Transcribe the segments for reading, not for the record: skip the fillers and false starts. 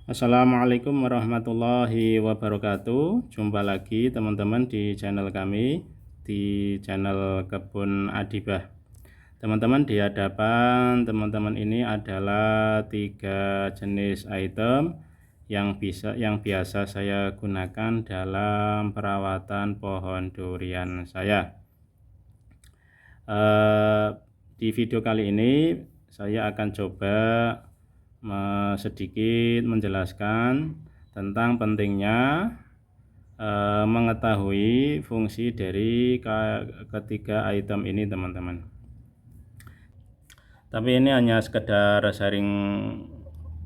Assalamualaikum warahmatullahi wabarakatuh. Jumpa lagi teman-teman di channel kami, di channel Kebun Adibah. Teman-teman, di hadapan teman-teman ini adalah 3 jenis item yang biasa saya gunakan dalam perawatan pohon durian saya. Di video kali ini saya akan coba sedikit menjelaskan tentang pentingnya mengetahui fungsi dari ketiga item ini, teman-teman. Tapi ini hanya sekedar sharing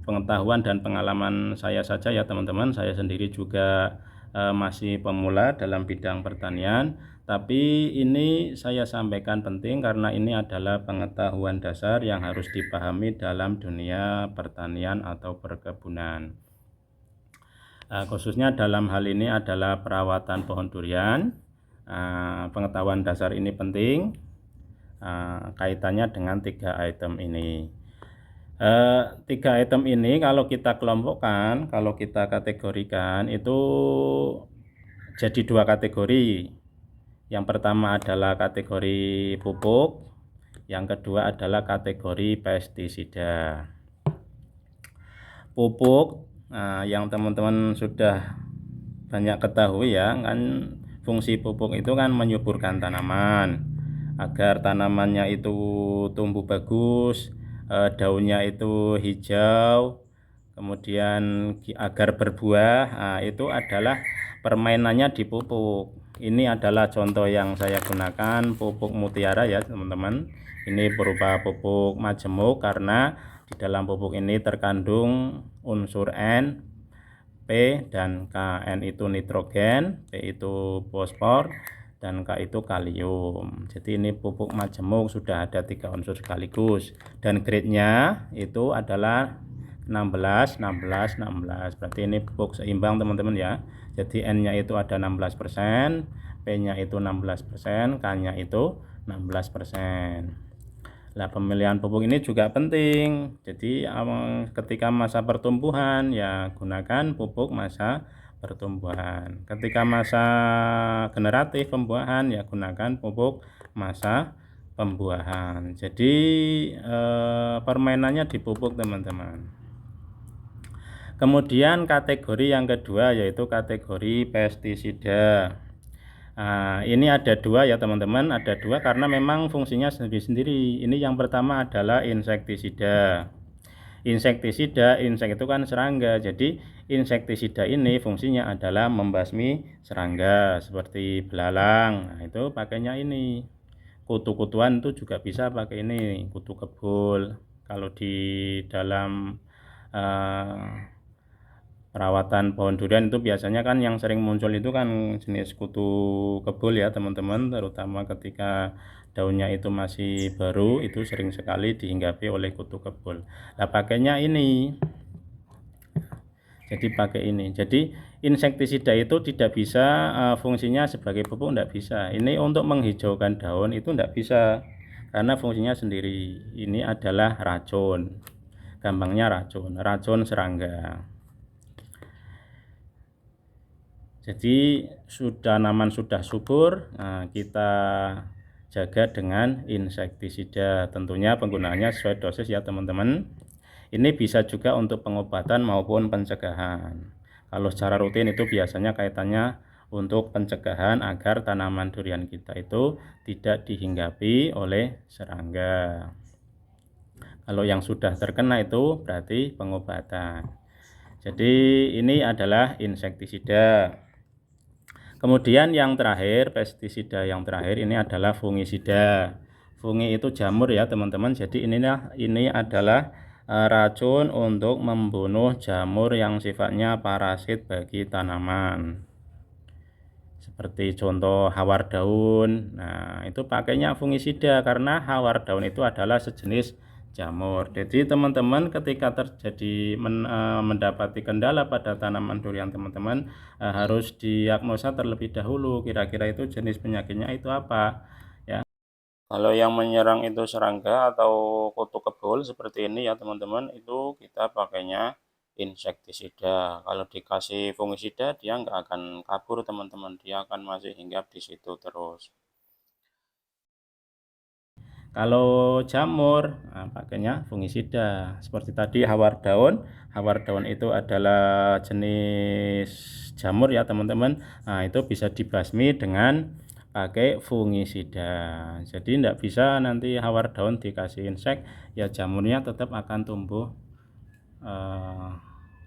pengetahuan dan pengalaman saya saja ya, teman-teman. Saya sendiri juga masih pemula dalam bidang pertanian, tapi ini saya sampaikan penting karena ini adalah pengetahuan dasar yang harus dipahami dalam dunia pertanian atau perkebunan. Khususnya dalam hal ini adalah perawatan pohon durian. Pengetahuan dasar ini penting kaitannya dengan 3 item ini. 3 item ini kalau kita kelompokkan, kalau kita kategorikan itu jadi 2 kategori. Yang pertama adalah kategori pupuk, yang kedua adalah kategori pestisida. Pupuk yang teman-teman sudah banyak ketahui ya, kan fungsi pupuk itu kan menyuburkan tanaman agar tanamannya itu tumbuh bagus, daunnya itu hijau, kemudian agar berbuah. Itu adalah permainannya di pupuk. Ini adalah contoh yang saya gunakan, pupuk mutiara ya, teman-teman. Ini berupa pupuk majemuk karena di dalam pupuk ini terkandung unsur N, P dan K. N itu nitrogen, P itu fosfor, dan K itu kalium. Jadi ini pupuk majemuk, sudah ada 3 unsur sekaligus, dan grade-nya itu adalah 16, 16, 16. Berarti ini pupuk seimbang, teman-teman ya. Jadi N-nya itu ada 16%, P-nya itu 16%, K-nya itu 16%. Nah, pemilihan pupuk ini juga penting. Jadi ketika masa pertumbuhan ya gunakan pupuk masa pertumbuhan. Ketika masa generatif pembuahan ya gunakan pupuk masa pembuahan. Jadi permainannya di pupuk, teman-teman. Kemudian kategori yang kedua yaitu kategori pestisida. Ini ada 2 ya, teman-teman. Ada 2 karena memang fungsinya sendiri-sendiri. Ini yang pertama adalah insektisida. Insektisida, insek itu kan serangga. Jadi insektisida ini fungsinya adalah membasmi serangga seperti belalang. Nah, itu pakainya ini. Kutu-kutuan itu juga bisa pakai ini, kutu kebul. Kalau di dalam perawatan pohon durian itu biasanya kan yang sering muncul itu kan jenis kutu kebul ya, teman-teman, terutama ketika daunnya itu masih baru, itu sering sekali dihinggapi oleh kutu kebul. Nah, pakainya ini. Jadi pakai ini. Jadi insektisida itu tidak bisa fungsinya sebagai pupuk, tidak bisa. Ini untuk menghijaukan daun itu tidak bisa karena fungsinya sendiri. Ini adalah racun. Gampangnya racun serangga. Jadi tanaman sudah subur, kita jaga dengan insektisida. Tentunya penggunaannya sesuai dosis ya, teman-teman. Ini bisa juga untuk pengobatan maupun pencegahan. Kalau secara rutin itu biasanya kaitannya untuk pencegahan agar tanaman durian kita itu tidak dihinggapi oleh serangga. Kalau yang sudah terkena itu berarti pengobatan. Jadi ini adalah insektisida. Kemudian yang terakhir, pestisida yang terakhir ini adalah fungisida. Fungi itu jamur ya, teman-teman. Jadi ini adalah racun untuk membunuh jamur yang sifatnya parasit bagi tanaman. Seperti contoh hawar daun. Nah, itu pakainya fungisida karena hawar daun itu adalah sejenis jamur. Jadi teman-teman ketika terjadi mendapati kendala pada tanaman durian, teman-teman harus diagnosa terlebih dahulu kira-kira itu jenis penyakitnya itu apa ya. Kalau yang menyerang itu serangga atau kutu kebul seperti ini ya, teman-teman, itu kita pakainya insektisida. Kalau dikasih fungisida dia nggak akan kabur teman-teman, dia akan masih hinggap di situ terus. Kalau jamur, pakainya fungisida. Seperti tadi hawar daun. Hawar daun itu adalah jenis jamur ya teman-teman. Nah, itu bisa dibasmi dengan pakai fungisida. Jadi tidak bisa nanti hawar daun dikasih insek, ya jamurnya tetap akan tumbuh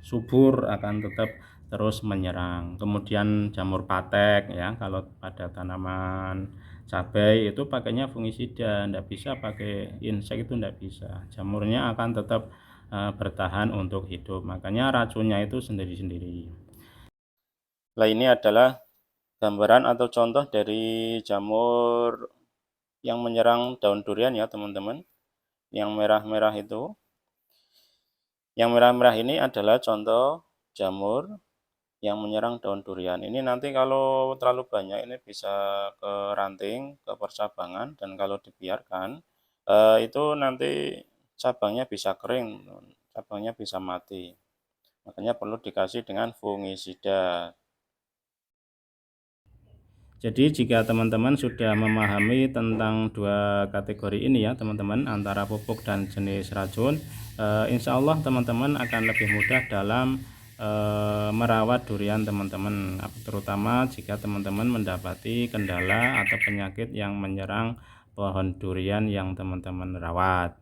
subur, akan tetap terus menyerang. Kemudian jamur patek ya, kalau pada tanaman cabai itu pakainya fungisida, tidak bisa pakai insek, itu tidak bisa. Jamurnya akan tetap bertahan untuk hidup, makanya racunnya itu sendiri-sendiri. Nah, ini adalah gambaran atau contoh dari jamur yang menyerang daun durian ya teman-teman. Yang merah-merah itu, yang merah-merah ini adalah contoh jamur yang menyerang daun durian. Ini nanti kalau terlalu banyak ini bisa ke ranting, ke percabangan, dan kalau dibiarkan itu nanti cabangnya bisa kering, cabangnya bisa mati. Makanya perlu dikasih dengan fungisida. Jadi jika teman-teman sudah memahami tentang dua kategori ini ya teman-teman, antara pupuk dan jenis racun, insya Allah teman-teman akan lebih mudah dalam merawat durian teman-teman, terutama jika teman-teman mendapati kendala atau penyakit yang menyerang pohon durian yang teman-teman rawat.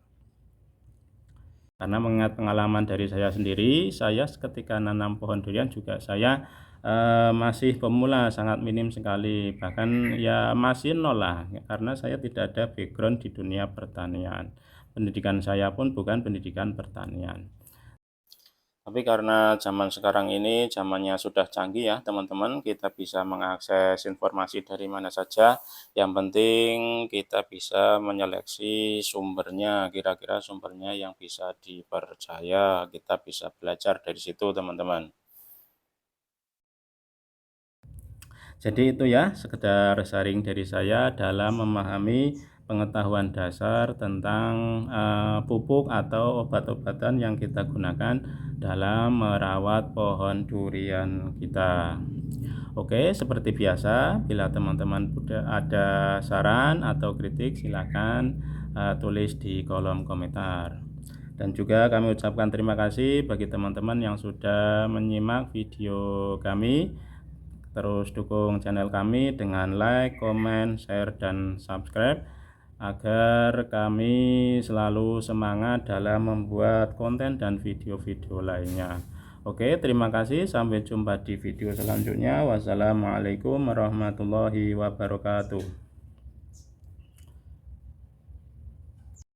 Karena mengingat pengalaman dari saya sendiri, saya ketika nanam pohon durian juga saya masih pemula, sangat minim sekali, bahkan ya masih nol lah, karena saya tidak ada background di dunia pertanian. Pendidikan saya pun bukan pendidikan pertanian. Tapi karena zaman sekarang ini zamannya sudah canggih ya teman-teman, kita bisa mengakses informasi dari mana saja. Yang penting kita bisa menyeleksi sumbernya, kira-kira sumbernya yang bisa dipercaya. Kita bisa belajar dari situ teman-teman. Jadi itu ya sekedar sharing dari saya dalam memahami pengetahuan dasar tentang pupuk atau obat-obatan yang kita gunakan dalam merawat pohon durian kita. Oke, seperti biasa, bila teman-teman ada saran atau kritik silakan tulis di kolom komentar. Dan juga kami ucapkan terima kasih bagi teman-teman yang sudah menyimak video kami. Terus dukung channel kami dengan like, comment, share, dan subscribe agar kami selalu semangat dalam membuat konten dan video-video lainnya. Oke, terima kasih. Sampai jumpa di video selanjutnya. Wassalamualaikum warahmatullahi wabarakatuh.